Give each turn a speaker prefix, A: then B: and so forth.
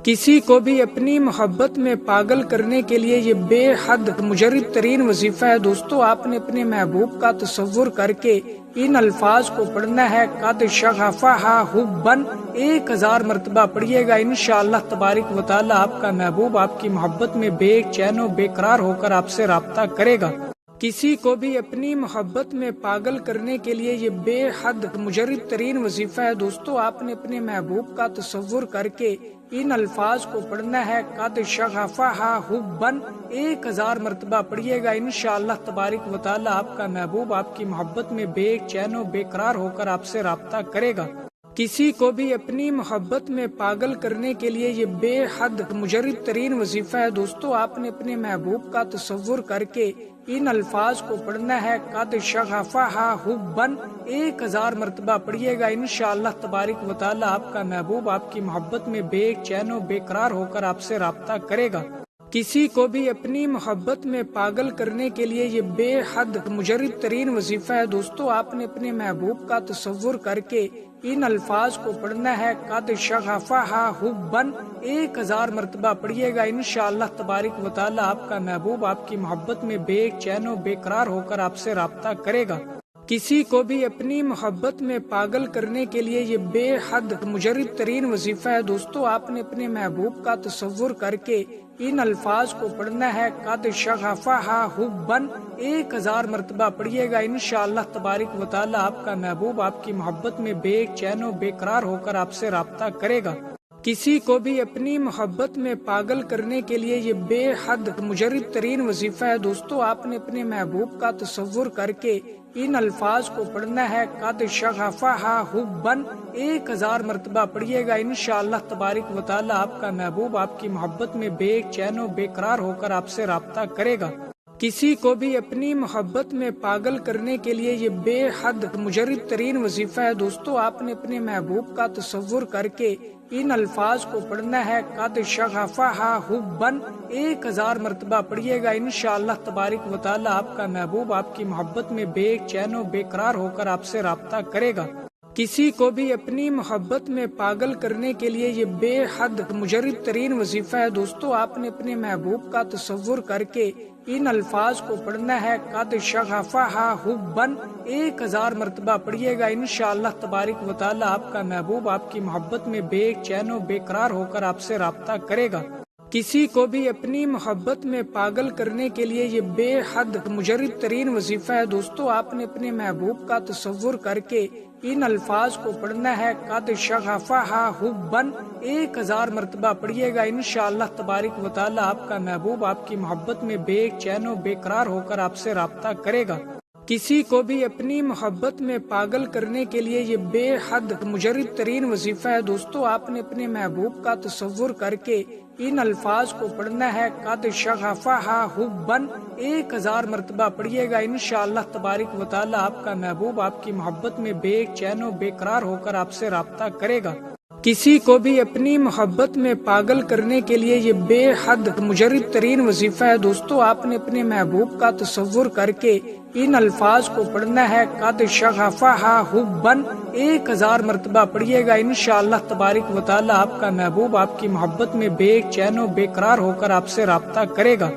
A: کسی کو بھی اپنی محبت میں پاگل کرنے کے لیے یہ بے حد مجرب ترین وظیفہ ہے۔ دوستو، آپ نے اپنے محبوب کا تصور کر کے ان الفاظ کو پڑھنا ہے، قد شغفہا حبا، 1000 مرتبہ پڑھیے گا۔ انشاءاللہ تبارک و تعالی آپ کا محبوب آپ کی محبت میں بے چین و بے قرار ہو کر آپ سے رابطہ کرے گا۔ کسی کو بھی اپنی محبت میں پاگل کرنے کے لیے یہ بے حد مجرب ترین وظیفہ ہے۔ دوستو، آپ نے اپنے محبوب کا تصور کر کے ان الفاظ کو پڑھنا ہے، قد شغفہا حبا، 1000 مرتبہ پڑھیے گا۔ انشاءاللہ تبارک و تعالی آپ کا محبوب آپ کی محبت میں بے چین و بے قرار ہو کر آپ سے رابطہ کرے گا۔ کسی کو بھی اپنی محبت میں پاگل کرنے کے لیے یہ بے حد مجرب ترین وظیفہ ہے۔ دوستو، آپ نے اپنے محبوب کا تصور کر کے ان الفاظ کو پڑھنا ہے، قد شغفہا حبا، 1000 مرتبہ پڑھیے گا۔ انشاءاللہ تبارک و تعالی آپ کا محبوب آپ کی محبت میں بے چین و بے قرار ہو کر آپ سے رابطہ کرے گا۔ کسی کو بھی اپنی محبت میں پاگل کرنے کے لیے یہ بے حد مجرب ترین وظیفہ ہے۔ دوستو، آپ نے اپنے محبوب کا تصور کر کے ان الفاظ کو پڑھنا ہے، قد شغفہا حبا، 1000 مرتبہ پڑھیے گا۔ انشاءاللہ تبارک و تعالی آپ کا محبوب آپ کی محبت میں بے چین و بے قرار ہو کر آپ سے رابطہ کرے گا۔ کسی کو بھی اپنی محبت میں پاگل کرنے کے لیے یہ بے حد مجرب ترین وظیفہ ہے۔ دوستو، آپ نے اپنے محبوب کا تصور کر کے ان الفاظ کو پڑھنا ہے، قد شغفہا حبا، 1000 مرتبہ پڑھیے گا۔ انشاءاللہ تبارک و تعالی آپ کا محبوب آپ کی محبت میں بے چین و بے قرار ہو کر آپ سے رابطہ کرے گا۔ کسی کو بھی اپنی محبت میں پاگل کرنے کے لیے یہ بے حد مجرب ترین وظیفہ ہے۔ دوستو، آپ نے اپنے محبوب کا تصور کر کے ان الفاظ کو پڑھنا ہے، قد شغفہا حبا، 1000 مرتبہ پڑھیے گا۔ انشاءاللہ تبارک و تعالی آپ کا محبوب آپ کی محبت میں بے چین و بے قرار ہو کر آپ سے رابطہ کرے گا۔ کسی کو بھی اپنی محبت میں پاگل کرنے کے لیے یہ بے حد مجرب ترین وظیفہ ہے۔ دوستو، آپ نے اپنے محبوب کا تصور کر کے ان الفاظ کو پڑھنا ہے، قد شغفہا حبا، 1000 مرتبہ پڑھیے گا۔ انشاءاللہ تبارک و تعالی آپ کا محبوب آپ کی محبت میں بے چین و بے قرار ہو کر آپ سے رابطہ کرے گا۔ کسی کو بھی اپنی محبت میں پاگل کرنے کے لیے یہ بے حد مجرب ترین وظیفہ ہے۔ دوستو، آپ نے اپنے محبوب کا تصور کر کے ان الفاظ کو پڑھنا ہے، قد شغفہا حبا، 1000 مرتبہ پڑھیے گا۔ انشاءاللہ تبارک و تعالی آپ کا محبوب آپ کی محبت میں بے چین و بے قرار ہو کر آپ سے رابطہ کرے گا۔ کسی کو بھی اپنی محبت میں پاگل کرنے کے لیے یہ بے حد مجرب ترین وظیفہ ہے۔ دوستو، آپ نے اپنے محبوب کا تصور کر کے ان الفاظ کو پڑھنا ہے، قد شغفہا حبا، 1000 مرتبہ پڑھیے گا۔ انشاءاللہ تبارک و تعالی آپ کا محبوب آپ کی محبت میں بے چین و بے قرار ہو کر آپ سے رابطہ کرے گا۔ کسی کو بھی اپنی محبت میں پاگل کرنے کے لیے یہ بے حد مجرب ترین وظیفہ ہے۔ دوستو، آپ نے اپنے محبوب کا تصور کر کے ان الفاظ کو پڑھنا ہے، قد شغفہا حبا، 1000 مرتبہ پڑھیے گا۔ انشاءاللہ تبارک و تعالی آپ کا محبوب آپ کی محبت میں بے چین و بے قرار ہو کر آپ سے رابطہ کرے گا۔ کسی کو بھی اپنی محبت میں پاگل کرنے کے لیے یہ بے حد مجرب ترین وظیفہ ہے۔ دوستو، آپ نے اپنے محبوب کا تصور کر کے ان الفاظ کو پڑھنا ہے، قد شغفہا حبا، 1000 مرتبہ پڑھیے گا۔ انشاءاللہ تبارک و تعالی آپ کا محبوب آپ کی محبت میں بے چین و بے قرار ہو کر آپ سے رابطہ کرے گا۔